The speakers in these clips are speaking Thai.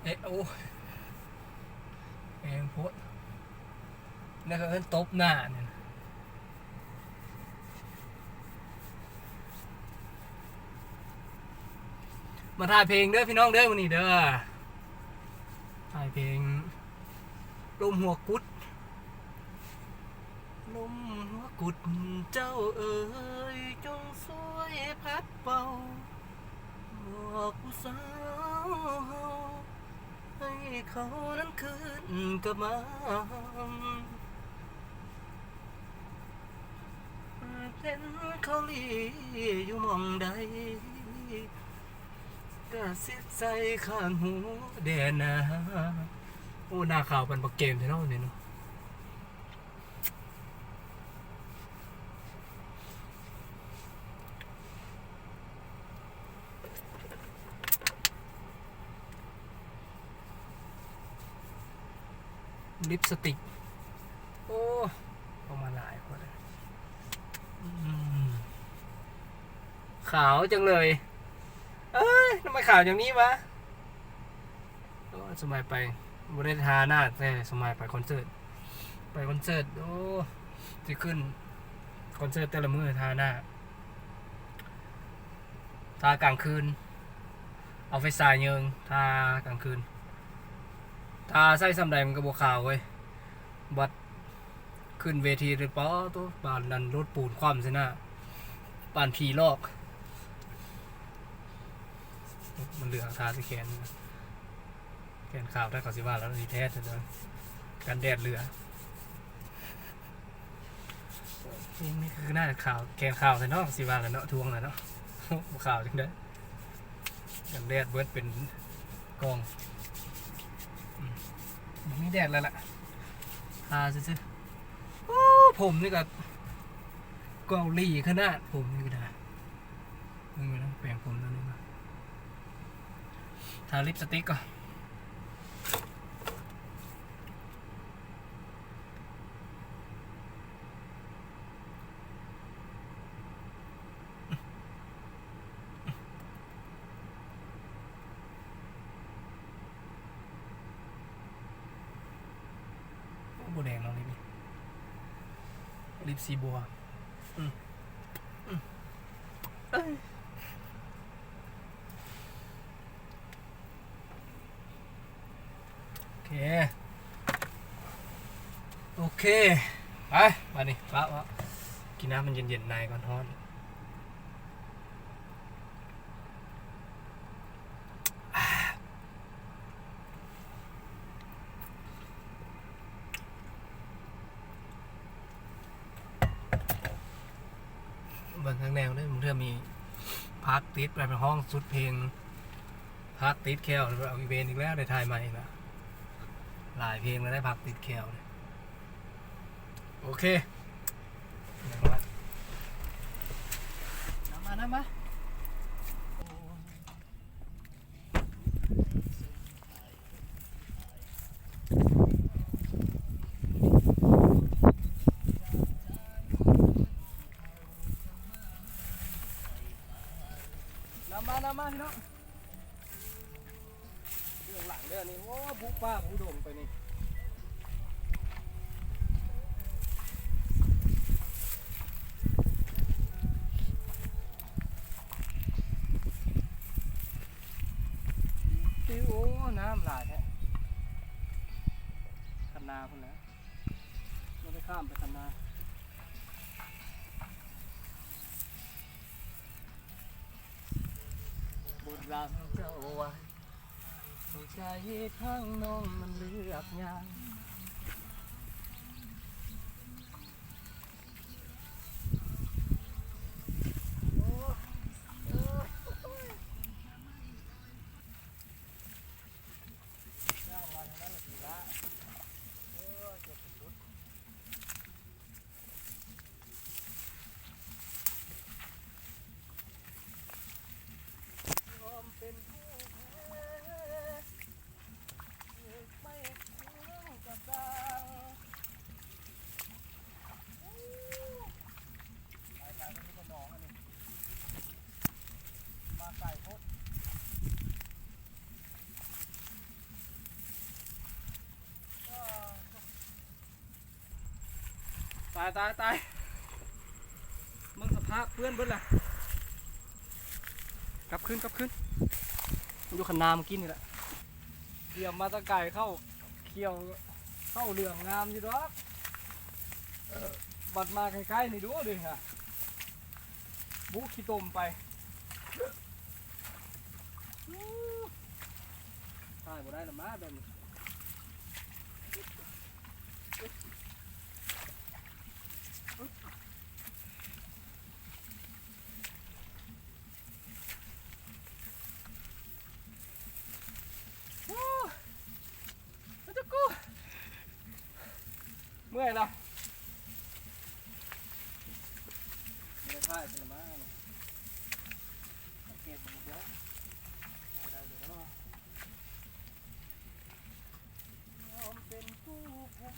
เอ๊ะโอ้แองโพดนี่ก็เพิ่นตบหน้าเนี่ยมาถ่ายเพลงเด้อพี่น้องเด้อวันนี้เด้อถ่ายเพลงลมหัวกุดลมหัวกุดเจ้าเอ๋ยจงสวยพัดเป่าบอกผู้สาวเฮาให้เขานั้นคืนกลับมาเห็นเขาลีอยู่หมองใดก็สิบใส่ข้างหูแดนนะโอ้หน้าข่าวเป็นบักเกมใช่เนาะเนี่ยเนาะลิปสติกโอ้ประมาณหลายคนเลยขาวจังเลยเอ้ยทำไมขาวอย่างนี้วะสมัยไปบริษัทหน้าแต่สมัยไปคอนเสิร์ตโอ้ที่ขึ้นคอนเสิร์ตแต่ละมื้อทาหน้าทากลางคืนเอาไฟสายเยิงทากลางคืนทาใส่สำแดงกระบอกขาวเว้ยบัดขึ้นเวทีเลยป้อตัวบานนั้นรถปูนคว่ำใช่หน้าปานผีลอกมันเหลือทาที่แขนขาวถ้าเขาสิว่าแล้วสีแท้จะกันแดดเหลือนี่คือหน้าขาวแขนขาวใช่เนาะสิว่าแล้วเนาะทวงแล้วเนาะขาวจังได้กันแดดเบิร์ดเป็นกองมีแดดแล้วล่ะทาซื่อโอ้ผมนี่ก็เกาหลีขนาดผมนี่ก็ได้มึงไม่ต้องแปลงผมแล้วนี่มาทาลิปสติกก่อนโบแดงเราลิปสีบัวโอเคไปมาดิป้ากินน้ำมันเย็นๆในก่อนท้อนบางครั้งแนวเนี่ยมึงเธอมีพักติดไปเป็นห้องสุดเพลงพักติดแคลเอาอีเวนต์อีกแล้วได้ถ่ายใหม่นะหลายเพลงแล้วได้พักติดแคลเลยโอเคน้ำมาพี่น้องเรื่องหลังเรื่องนี้โอ้บุกป้าบุโดงไปนี่โอ้น้ำหลายแท้คันนาพุ่นแล้วเราไปข้ามไปคันนาบทรักเจ้าไว้หัวใจข้างน้องมันเลือกยางเป็นผู้แพ้ไม่ถึงกับ ตายมึงสภาพเพื่อนเบิดล่ะกลับขึ้นมันอยู่ขนามกินนี่แหละเกี่ยวมาตะไก่เข้าเขียวเข้าเหลืองงามอยู่ดอกบัดมาใกล้ๆนี่ดูดิฮะบุกขี้ตมไปตายบ่ได้ละมาแบบนี้เมื่อยละไม่ได้พลาดเลยมาสังเกตมันเยอะได้อยู่เนาะยอมเป็นผู้แพ้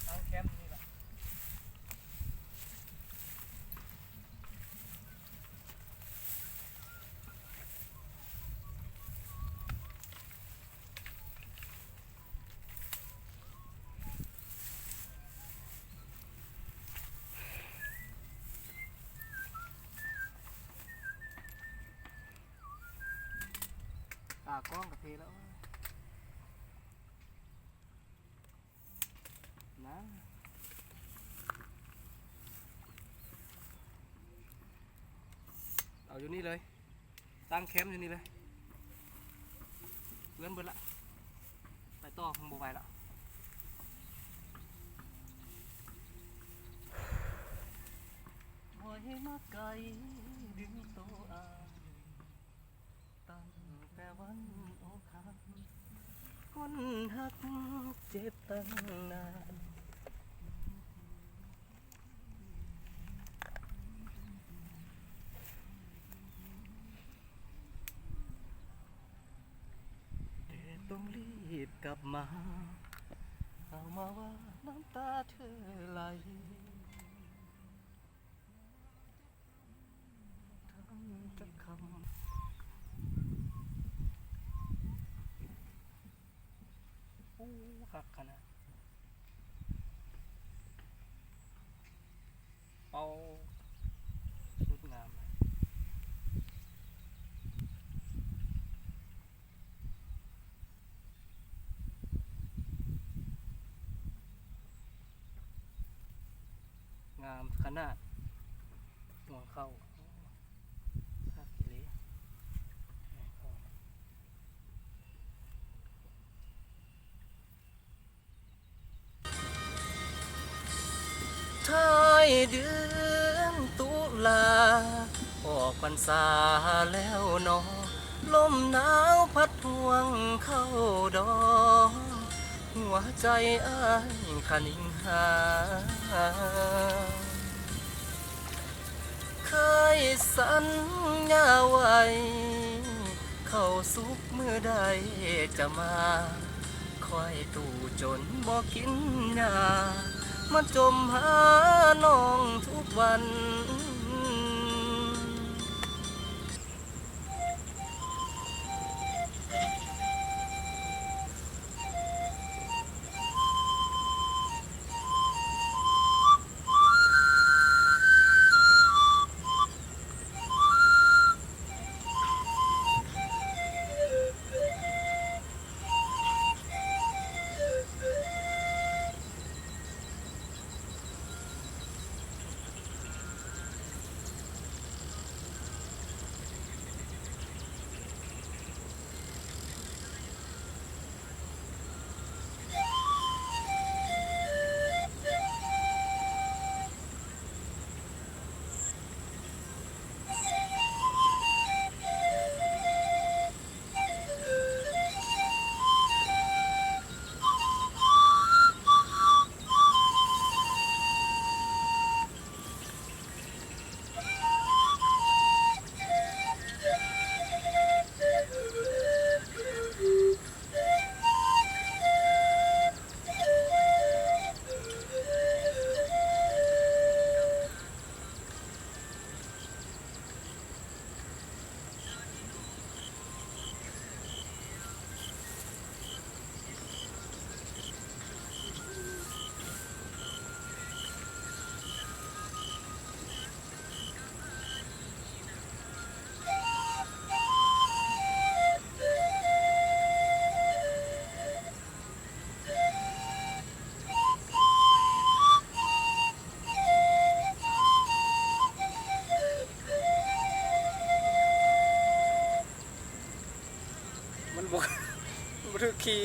ทางแคมป์นี่แหละตากล้องกับเทแล้วนะเอาอยู่นี่เลยตั้งแคมป์อยู่นี่เลยเลื่อนเบิดละไปต่อคงบ่ไหวละบ่ให้มาไกลดึงโตอาตั้งแต่วันอกหักคนหักเจ็บตั้งนานแต่ต้องรีบกลับมาเอามาว่าน้ำตาเธอไหลทั้งจะคำคักขนาดเอาสุดงามเลยงามขนาดมองเข้าคักเลยท้ายเดือนตุลาออกพรรษาแล้วเนอลมหนาวพัดห่วงเข้าดอกหัวใจอ้ายคะนิ่งหาเคยสัญญาไว้เข้าสุกเมื่อใดจะมาคอยตู่จนบ่กินยามาจมหาน้องทุกวัน มันบ่ มันบ่ถูกขี่